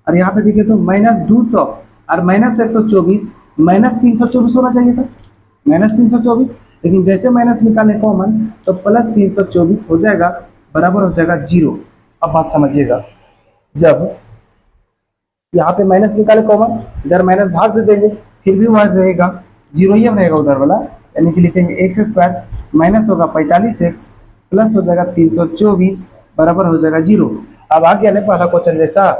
और यहाँ पे देखिए तो माइनस 200 और माइनस 124, माइनस 324 होना चाहिए था, माइनस 324, लेकिन जैसे माइनस निकाले कॉमन तो प्लस 324 हो जाएगा, बराबर हो जाएगा 0। अब बात समझिएगा, जब यहाँ पे माइनस निकाले कॉमन, इधर माइनस भाग दे देंगे, फिर भी वहाँ रहेगा 0 ही रहेगा उधर वाला, यानी कि लिखेंगे एक्स स्क्वायर माइनस होगा 45x प्लस हो जाएगा 324 बराबर हो जाएगा 0। अब आ गया नहीं पहला क्वेश्चन जैसा,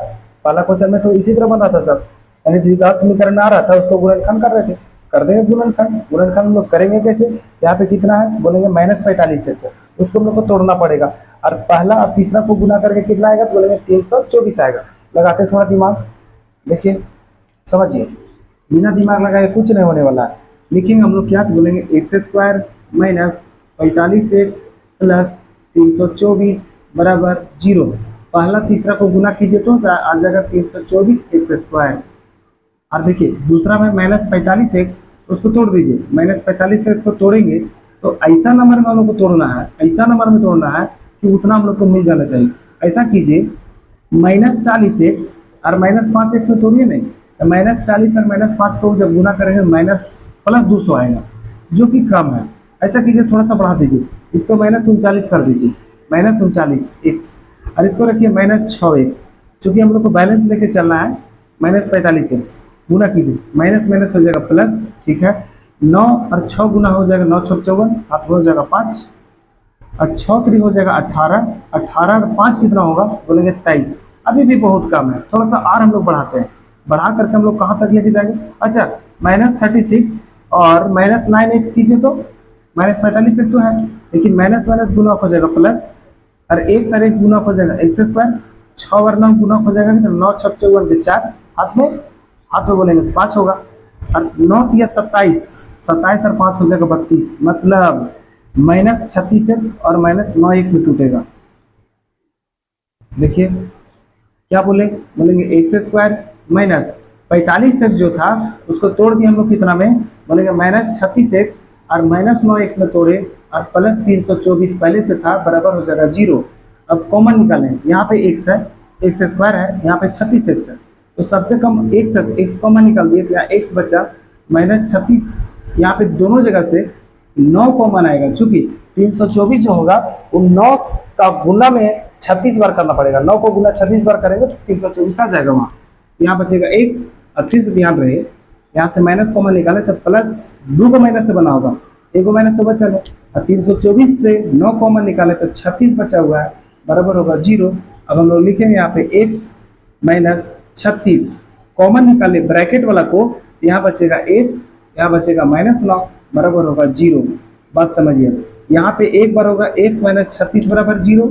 पहला क्वेश्चन में तो इसी तरह बन रहा था सब, यानी द्विघात समीकरण में आ रहा था, उसको गुणनखंड कर रहे थे, कर देंगे गुणनखंड। गुणनखंड हम लोग करेंगे कैसे, यहाँ पे कितना है बोलेंगे माइनस 45x, उसको हम लोग को तोड़ना पड़ेगा, और पहला और तीसरा को गुना करके कितना आएगा तो बोलेंगे 324 आएगा। लगाते थोड़ा दिमाग, देखिए समझिए, बिना दिमाग लगाए कुछ नहीं होने वाला है। लिखेंगे हम लोग क्या, तो बोलेंगे x square minus 45x plus 324 बराबर 0। पहला तीसरा को गुना कीजिए तो आ जाएगा 324 एक्स स्क्वायर, और देखिए दूसरा में माइनस 45x, उसको तोड़ दीजिए, माइनस 45x को तोड़ेंगे तो ऐसा नंबर में हम लोग को तोड़ना है, ऐसा नंबर में तोड़ना है कि उतना हम लोग को मिल जाना चाहिए। ऐसा कीजिए, माइनस 40x और माइनस 5x में तोड़िए नहीं, तो माइनस 40 और माइनस 5 को जब गुना करेंगे माइनस प्लस 200 आएगा, जो कि कम है। ऐसा कीजिए, थोड़ा सा बढ़ा दीजिए, इसको माइनस 39 कर दीजिए, माइनस 39x, और इसको रखिए माइनस 6x, चूँकि हम लोग को बैलेंस लेके चलना है, माइनस 45x गुना कीजिए, माइनस माइनस हो जाएगा प्लस, ठीक है, 9 और 6 गुना हो जाएगा 9 6 54, हाथ में हो जाएगा 5, और 6 3 हो जाएगा 18, 18 और 5 कितना होगा बोलेंगे 23। अभी भी बहुत कम है, थोड़ा सा और हम लोग बढ़ाते हैं, बढ़ा करके हम लोग कहाँ तक लेके जाएंगे, अच्छा माइनस 36 और माइनस 9x कीजिए तो माइनस 45 तो है, लेकिन माइनस माइनस गुना हो जाएगा प्लस, और x और x गुना हो जाएगा एक्स स्क्वायर, 6 और 9 गुना हो जाएगा, तो 9 6 54 के 4, हाथ में बोलेंगे तो 5 होगा, और 9 तिया 27, 27 और 5 हो जाएगा 32, मतलब माइनस 36x और माइनस 9x में टूटेगा। देखिए क्या बोलेंगे एक्स स्क्वायर माइनस 45x जो था उसको तोड़ दिए हम लोग कितना में, बोलेंगे माइनस 36x और माइनस 9x में तोड़े, और प्लस 324 पहले से था, बराबर हो जाएगा 0। अब कॉमन निकालें, यहाँ पे x है, एक्स स्क्वायर है, यहाँ पे 36x है, तो सबसे कम x है, x कॉमन निकाल दिए तो यहाँ x बचा माइनस 36, यहाँ पे दोनों जगह से 9 कॉमन आएगा, चूंकि 324 जो होगा वो 9 का गुना में 36 बार करना पड़ेगा, 9 को गुना 36 बार करेंगे तो 324 आ जाएगा वहाँ, यहाँ बचेगा x, और फिर से ध्यान रहे यहाँ से माइनस कॉमन निकाले तो प्लस 2 को माइनस से बना होगा, 1 को माइनस तो बचा है, और 324 से 9 कॉमन निकाले तो 36 बचा हुआ है, बराबर होगा 0। अब हम लोग लिखेंगे यहाँ पे x माइनस 36, कॉमन निकाले ब्रैकेट वाला को, यहाँ बचेगा x, यहाँ बचेगा माइनस 9, बराबर होगा 0। बात समझिए, यहाँ पे एक बार होगा x माइनस 36 बराबर 0,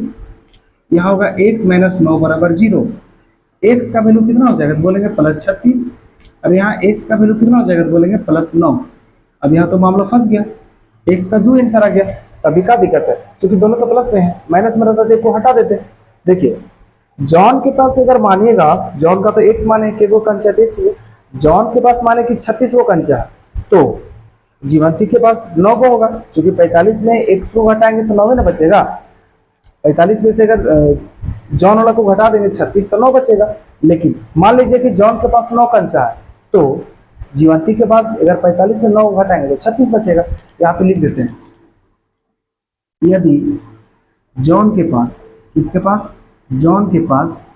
यहाँ होगा x माइनस 9 बराबर 0। x का वैल्यू कितना हो जाएगा तो बोलेंगे प्लस 36, अब यहाँ x का वैल्यू कितना हो जाएगा तो बोलेंगे प्लस 9। अब यहाँ तो मामला फंस गया, x का 2 आंसर आ गया, तभी क्या दिक्कत है, क्योंकि दोनों तो प्लस में है, माइनस में रहता तो एक को हटा देते। देखिए जॉन के पास अगर मानिएगा, जॉन का तो x माने के गो कंचा है x गो, जॉन के पास माने कि 36 गो कंचा है, तो जीवंती के पास 9 गो होगा, क्योंकि 45 में x को घटाएंगे तो 9 में ना बचेगा, 45 में से अगर जॉन वाला को घटा देंगे 36 तो 9 बचेगा। लेकिन मान लीजिए कि जॉन के पास 9 कंचा है, तो जीवंती के पास अगर 45 में 9 घटाएंगे तो 36 बचेगा। यहाँ पे लिख देते हैं, यदि जॉन के पास, इसके पास, जॉन के पास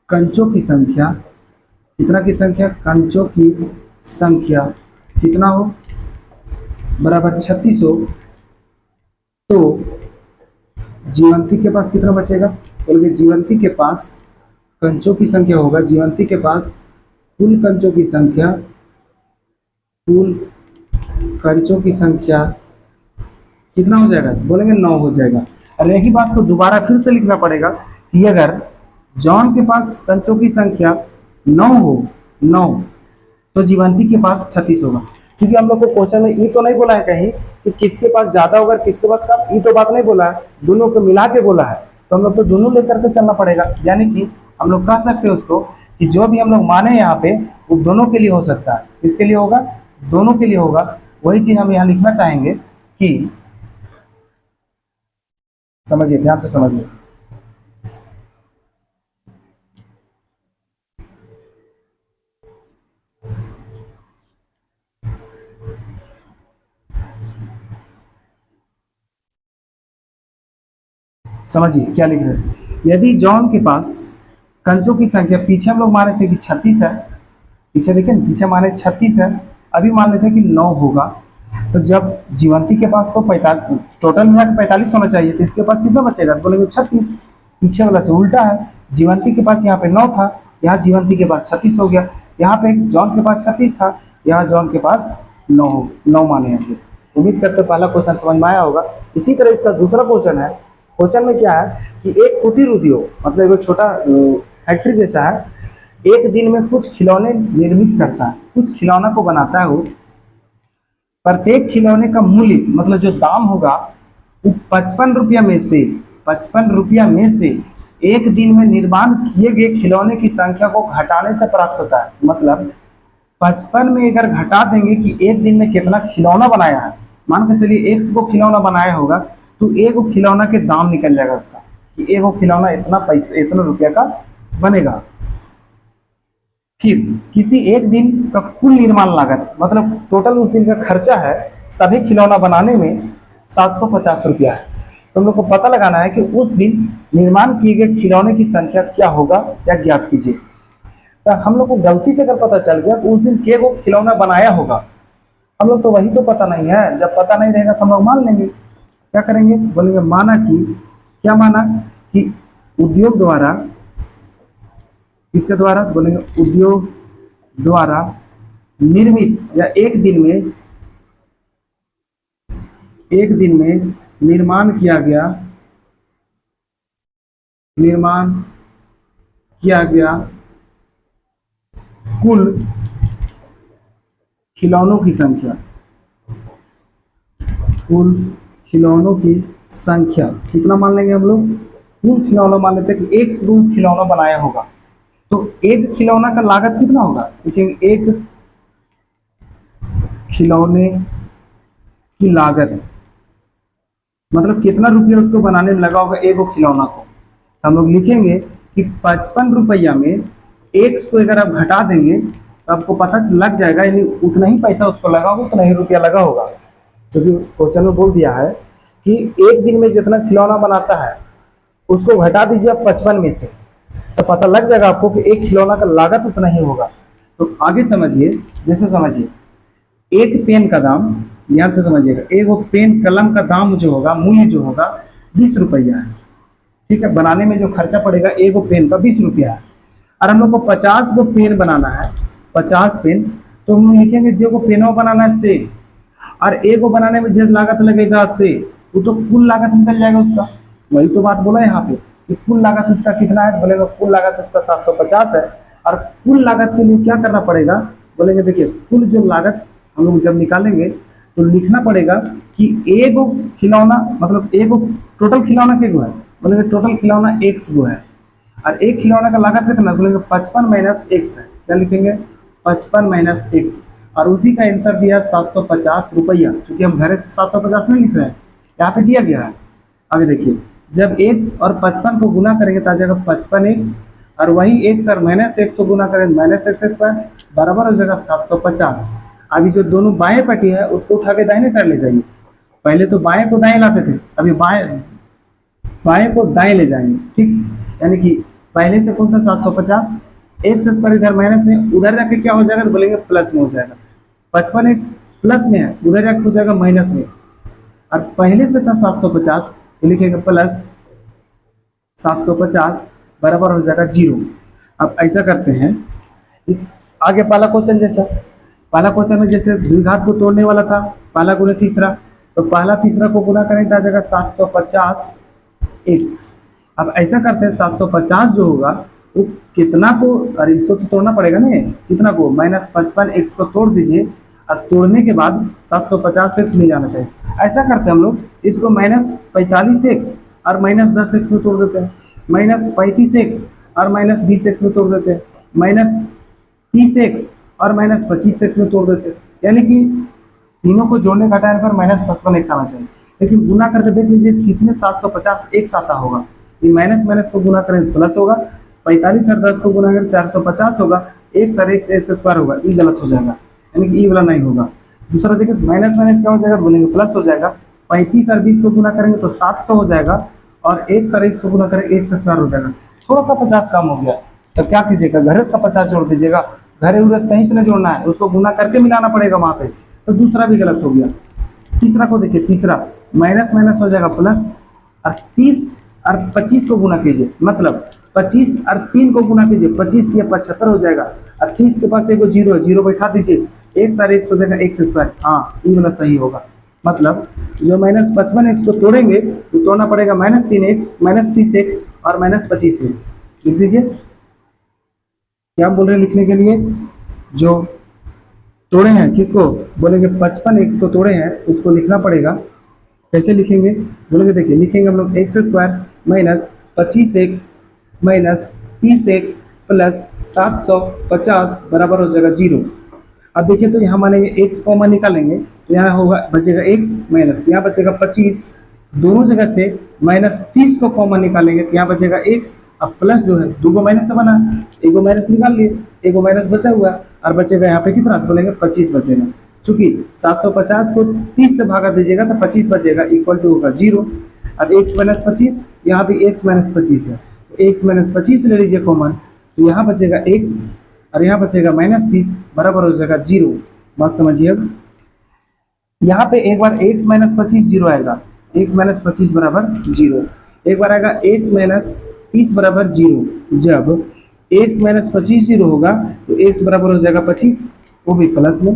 कंचों की संख्या, कितना की संख्या, कंचों की संख्या कितना हो, बराबर 36 हो, तो जीवंती के पास कितना बचेगा, बोलोगे जीवंती के पास कंचों की संख्या होगा, जीवंती के पास कुल कंचों की संख्या, कुल कंचों की संख्या कितना हो जाएगा, बोलेंगे 9 हो जाएगा। और यही बात को दोबारा फिर से लिखना पड़ेगा कि अगर जॉन के पास कंचों की संख्या 9 हो, 9, तो जीवंती के पास 36 होगा। क्योंकि हम लोग को क्वेश्चन में ये तो नहीं बोला है कहीं कि किसके पास ज्यादा होगा किसके पास कम, ये तो बात नहीं बोला है, दोनों को मिला के बोला है, तो हम लोग तो दोनों लेकर के चलना पड़ेगा। यानी कि हम लोग कह सकते हैं उसको कि जो भी हम लोग माने यहाँ पे वो दोनों के लिए हो सकता है। किसके लिए होगा? दोनों के लिए होगा। वही चीज हम यहाँ लिखना चाहेंगे कि, समझिए, ध्यान से समझिए, समझिए क्या लिख रहे थे। यदि जॉन के पास कंचों की संख्या, पीछे हम लोग माने थे कि 36 है, पीछे देखिए ना, पीछे माने 36 है, अभी मान लेते हैं कि 9 होगा। तो जब जीवंती के पास तो 45, टोटल मिला के 45 होना चाहिए, तो इसके पास कितना बचेगा? तो बोलेंगे 36। पीछे वाला से उल्टा है, जीवंती के पास यहाँ पे 9 था, यहाँ जीवंती के पास 36 हो गया। यहाँ पे जॉन के पास 36 था, यहाँ जॉन के पास 9 माने हैं। उम्मीद करते हैं पहला क्वेश्चन समझ में आया होगा। इसी तरह इसका दूसरा क्वेश्चन है। क्वेश्चन में क्या है कि एक कुटीर उद्योग, मतलब एक छोटा फैक्ट्री जैसा है, एक दिन में कुछ खिलौने निर्मित करता है, कुछ खिलौना को बनाता है वो। प्रत्येक खिलौने का मूल्य, मतलब जो दाम होगा वो 55 रुपया में से, 55 रुपया में से एक दिन में निर्माण किए गए खिलौने की संख्या को घटाने से प्राप्त होता है। मतलब 55 में अगर घटा देंगे कि एक दिन में कितना खिलौना बनाया है, मान के चलिए 100 खिलौना बनाया होगा, तो एक खिलौना के दाम निकल जाएगा उसका कि एक खिलौना इतना पैसा, इतना रुपया का बनेगा। फिर किसी एक दिन का कुल निर्माण लागत, मतलब टोटल उस दिन का खर्चा है सभी खिलौना बनाने में 750 रुपया है। तो हम लोग को पता लगाना है कि उस दिन निर्माण किए गए खिलौने की संख्या क्या होगा, या ज्ञात कीजिए। तो हम लोग को गलती से अगर पता चल गया तो उस दिन के वो खिलौना बनाया होगा, हम लोग तो वही तो पता नहीं है। जब पता नहीं रहेगा तो हम लोग मान लेंगे। क्या करेंगे? बोलेंगे माना कि, क्या माना कि उद्योग द्वारा, इसके द्वारा बोलेंगे उद्योग द्वारा निर्मित, या एक दिन में निर्माण किया गया कुल खिलौनों की संख्या, कुल खिलौनों की संख्या कितना मान लेंगे हम लोग? कुल खिलौना मान लेते हैं कि 100 खिलौना बनाया होगा, तो एक खिलौना का लागत कितना होगा? देखिए, एक खिलौने की लागत मतलब कितना रुपया उसको बनाने में लगा होगा एक खिलौना को। हम लोग लिखेंगे कि 55 रुपया में 100 को अगर आप घटा देंगे तो आपको पता लग जाएगा, यानी उतना ही पैसा उसको लगा होगा, उतना ही रुपया लगा होगा। जो कि क्वेश्चन में बोल दिया है कि एक दिन में जितना खिलौना बनाता है उसको घटा दीजिए आप 55 में से, तो पता लग जाएगा आपको कि एक खिलौना का लागत उतना ही होगा। तो आगे समझिए, जैसे समझिए, एक पेन का दाम, ध्यान से समझिएगा, एक वो पेन कलम का दाम जो होगा, मूल्य जो होगा 20 रुपया है। ठीक है, बनाने में जो खर्चा पड़ेगा एक वो पेन का 20 रुपया है। और हम लोग को 50 को पेन बनाना है, 50 पेन, तो हम लिखेंगे जो को पेनों बनाना है से, और एक को बनाने में जो लागत लगेगा से, वो तो कुल लागत निकल जाएगा उसका। वही तो बात बोला यहाँ पे कि कुल लागत उसका कितना है, तो बोलेगा कुल लागत उसका 750 है। और कुल लागत के लिए क्या करना पड़ेगा? बोलेंगे देखिए, कुल जो लागत हम लोग जब निकालेंगे तो लिखना पड़ेगा कि एक खिलौना, मतलब एक टोटल खिलौना के गो है, बोलेंगे टोटल खिलौना x गो है, और एक खिलौना का लागत कितना? बोलेंगे 55 माइनस x है। क्या लिखेंगे? 55 माइनस x, और उसी का आंसर दिया 750 रुपया। चूंकि हम घर से 750 नहीं लिख रहे हैं, यहाँ पे दिया गया है। आगे देखिए, जब x और 55 को गुना करेंगे तो आ जाएगा 55x, और वही x और माइनस x को गुना करेंगे माइनस x स्क्वायर, बराबर हो जाएगा 750। अभी जो दोनों बाएं पट्टी है उसको उठा के दाहिने साइड ले जाइए। पहले तो बाएं को दाएं लाते थे, अभी बाएं को दाएं ले जाएंगे। ठीक, यानी कि पहले से कौन था 750, एक्स स्क्वायर इधर माइनस में, उधर जाके क्या हो जाएगा? तो बोलेंगे प्लस में हो जाएगा। 55x प्लस में है, उधर जाके हो जाएगा माइनस में, और पहले से था 750 तो लिखेंगे प्लस 750 बराबर हो जाएगा 0। अब ऐसा करते हैं, इस आगे पहला क्वेश्चन जैसा, पहला क्वेश्चन में जैसे द्विघात को तोड़ने वाला था, पहला गुना तीसरा, तो पहला तीसरा को गुना करेंगे तो आ जाएगा 750x। अब ऐसा करते हैं, 750 जो होगा वो कितना को, अरे इसको तो तोड़ना पड़ेगा ना, कितना को, माइनस 55x को तोड़ दीजिए, और तोड़ने के बाद 750x मिल जाना चाहिए। ऐसा करते हैं हम लोग, इसको माइनस 45x और माइनस 10x में तोड़ देते हैं, माइनस 35x और माइनस 20x में तोड़ देते हैं, माइनस 30x और माइनस 25x में तोड़ देते हैं, यानी कि तीनों को जोड़ने का टाइम पर माइनस 55x आना चाहिए। लेकिन गुना करके देख लीजिए किसमें 750x आता होगा, ये माइनस माइनस को गुना करें तो प्लस होगा, 45 और 10 को गुना करें 450 होगा, x और x s स्क्वायर होगा, ये गलत हो जाएगा, यानी कि ये वाला नहीं होगा। दूसरा देखिए माइनस माइनस क्या हो जाएगा तो बोलेंगे प्लस हो जाएगा, 35 और 20 को गुना करेंगे तो 7 तो हो जाएगा, और x और x को गुना करेंगे x स्क्वायर हो जाएगा, थोड़ा सा 50 कम हो गया। तो क्या कीजिएगा, घरेस का 50 जोड़ दीजिएगा, घरे उरस कहीं से नहीं जोड़ना है, उसको गुना करके मिलाना पड़ेगा वहां पे, तो दूसरा भी गलत हो गया। तीसरा को देखिए, तीसरा माइनस माइनस हो जाएगा प्लस, और 30 और 25 को गुना कीजिए, मतलब 25 और 3 को गुना कीजिए, 25 या 75 हो जाएगा, और 30 के पास एक जीरो है, जीरो बैठा दीजिए, x और x हो जाएगा x स्क्वायर, हाँ ये वाला सही होगा। मतलब जो माइनस 55x को तोड़ेंगे तो तोड़ना पड़ेगा माइनस 3x, माइनस 30x और माइनस 25 में। लिख दीजिए, क्या बोल रहे हैं लिखने के लिए, जो तोड़े हैं किसको बोलेंगे, 55x को तोड़े हैं उसको लिखना पड़ेगा। कैसे लिखेंगे बोलेंगे, देखिए लिखेंगे हम लोग x square minus 25x minus 30x plus 750 बराबर हो जाएगा जीरो। अब देखिए तो यहाँ मानेंगे x कॉमन निकालेंगे तो यहाँ होगा बचेगा x माइनस यहाँ बचेगा 25, दोनों जगह से माइनस 30 को कॉमन निकालेंगे तो यहाँ बचेगा x, अब प्लस जो है दो को माइनस से बना, एक को माइनस निकाल लिए, एक को माइनस बचा हुआ, और बचेगा यहाँ पे कितना बोलेंगे 25 बचेगा। चूंकि 750 को 30 से भागा दीजिएगा तो 25 बचेगा, इक्वल टू होगा जीरो। अब x माइनस 25, यहाँ भी x माइनस 25 है, तो x माइनस 25 ले लीजिए कॉमन, तो यहाँ बचेगा x और यहाँ बचेगा माइनस 30 बराबर हो जाएगा जीरो। बात समझिएगा, यहाँ पे एक बार x माइनस 25 जीरो आएगा, x माइनस 25 बराबर जीरो, एक बार आएगा x माइनस 30 बराबर जीरो। जब x माइनस 25 जीरो होगा तो x बराबर हो जाएगा 25, वो भी प्लस में,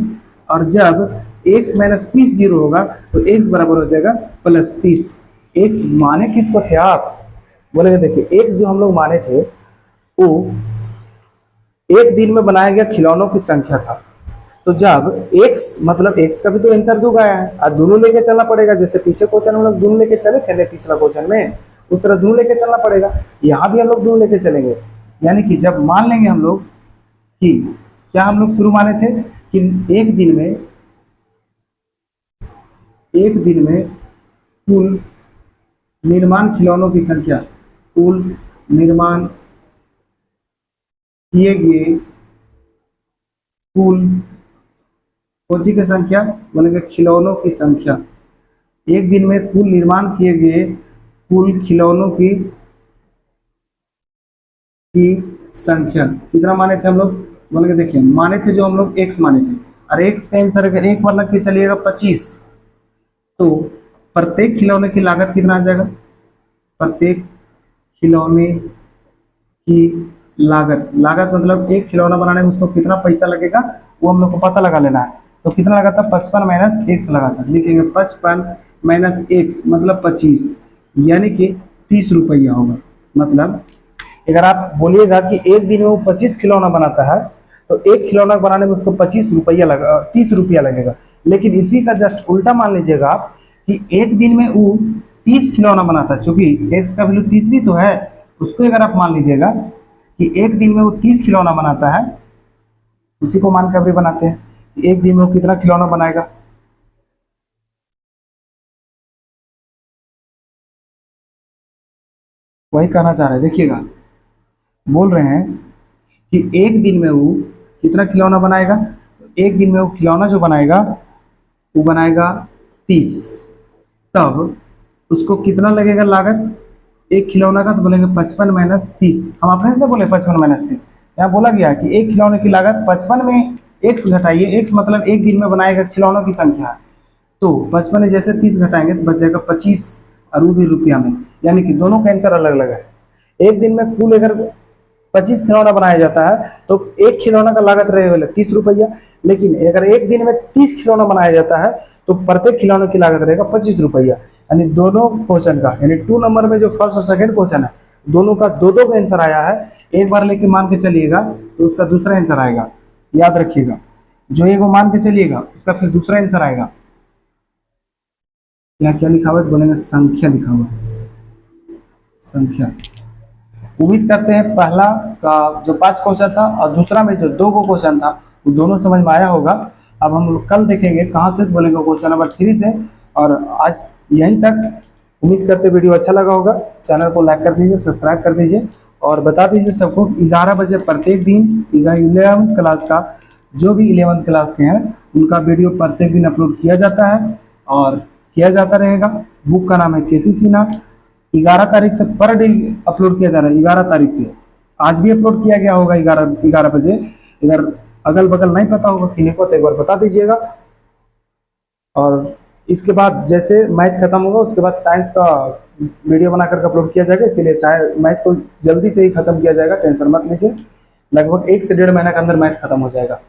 और जब x माइनस 30 जीरो होगा तो x बराबर हो जाएगा प्लस 30। x माने किसको थे आप बोलेंगे, देखिए x जो हम लोग माने थे वो एक दिन में बनाया गया खिलौनों की संख्या था। तो जब x मतलब x का भी तो आंसर दो आया है, और दोनों लेके चलना पड़ेगा, जैसे पीछे क्वेश्चन हम लोग दोनों लेके चले थे ना पिछला क्वेश्चन में, उस तरह दोनों लेके चलना पड़ेगा, यहाँ भी हम लोग दोनों लेके चलेंगे। यानी कि जब मान लेंगे हम लोग कि क्या हम लोग शुरू माने थे कि एक दिन में कुल निर्माण खिलौनों की संख्या, कुल निर्माण किए गए कुल कौची की संख्या बोलेंगे, खिलौनों की संख्या, एक दिन में कुल निर्माण किए गए कुल खिलौनों की संख्या कितना माने थे हम लोग बोलेंगे, देखिए माने थे जो हम लोग x माने थे, और x का आंसर अगर एक बार लग के चलिएगा 25, तो प्रत्येक खिलौने की लागत कितना आ जाएगा, प्रत्येक खिलौने की लागत मतलब एक खिलौना बनाने में उसको कितना पैसा लगेगा वो हम लोग को पता लगा लेना है। तो कितना लगा था 55 माइनस x लगा था, लिखेंगे 55 माइनस x मतलब 25, यानी कि 30 रुपया होगा। मतलब अगर आप बोलिएगा कि एक दिन में वो 25 खिलौना बनाता है तो एक खिलौना बनाने में उसको 25 रुपया लगा 30 रुपया लगेगा। लेकिन इसी का जस्ट उल्टा मान लीजिएगा आप कि एक दिन में वो 30 खिलौना बनाता है, चूंकि x का वैल्यू 30 भी तो है, उसको अगर आप मान लीजिएगा कि एक दिन में वो 30 खिलौना बनाता है, उसी को मान कर भी बनाते हैं कि एक दिन में वो कितना खिलौना बनाएगा। वही कहना चाह रहे हैं, देखिएगा बोल रहे हैं कि एक दिन में वो कितना खिलौना बनाएगा, एक दिन में वो खिलौना जो बनाएगा वो बनाएगा 30, तब उसको कितना लगेगा लागत एक खिलौना का, तो बोलेंगे 55 माइनस 30। हम अपने से बोले 55 माइनस 30, यहाँ बोला गया कि एक खिलौने की लागत 55 में x घटाइए, x मतलब एक दिन में बनाएगा खिलौनों की संख्या, तो 55 में जैसे 30 घटाएंगे तो बचेगा 25, और वो भी रुपया में, यानी कि दोनों का आंसर अलग अलग है। एक दिन में कुल अगर 25 खिलौना बनाया जाता है तो एक खिलौना का लागत रहेगा 30 रुपया, लेकिन अगर एक दिन में 30 खिलौना बनाया जाता है तो प्रत्येक खिलौने की लागत रहेगा 25 रुपया। यानी दोनों क्वेश्चन का, यानी 2 नंबर में जो फर्स्ट और सेकंड क्वेश्चन है दोनों का दो का आंसर आया है, एक बार लेके मान के चलिएगा तो उसका दूसरा आंसर आएगा। याद रखिएगा, जो एक मान के चलिएगा उसका फिर दूसरा आंसर आएगा। यहाँ क्या लिखा हुआ है बोलेंगे, संख्या लिखा हुआ, संख्या। उम्मीद करते हैं पहला का जो 5 क्वेश्चन था और दूसरा में जो 2 को क्वेश्चन था वो दोनों समझ में आया होगा। अब हम लोग कल देखेंगे कहाँ से बोलेंगे क्वेश्चन नंबर 3 से। और आज यहीं तक, उम्मीद करते वीडियो अच्छा लगा होगा। चैनल को लाइक कर दीजिए, सब्सक्राइब कर दीजिए और बता दीजिए सबको 11 बजे प्रत्येक दिन 11वीं क्लास का, जो भी 11वीं क्लास के हैं उनका वीडियो प्रत्येक दिन अपलोड किया जाता है और किया जाता रहेगा। बुक का नाम है केसी सिन्हा। 11 तारीख से पर डे अपलोड किया जा रहा है। 11 तारीख से आज भी अपलोड किया गया होगा 11 बजे। इधर अगल बगल नहीं पता होगा किन्हीं को तो एक बार बता दीजिएगा। और इसके बाद जैसे मैथ खत्म होगा उसके बाद साइंस का वीडियो बना करके अपलोड किया जाएगा, इसीलिए मैथ को जल्दी से ही खत्म किया जाएगा, टेंशन मत लीजिए। लगभग 1 से 1.5 महीना के अंदर मैथ खत्म हो जाएगा।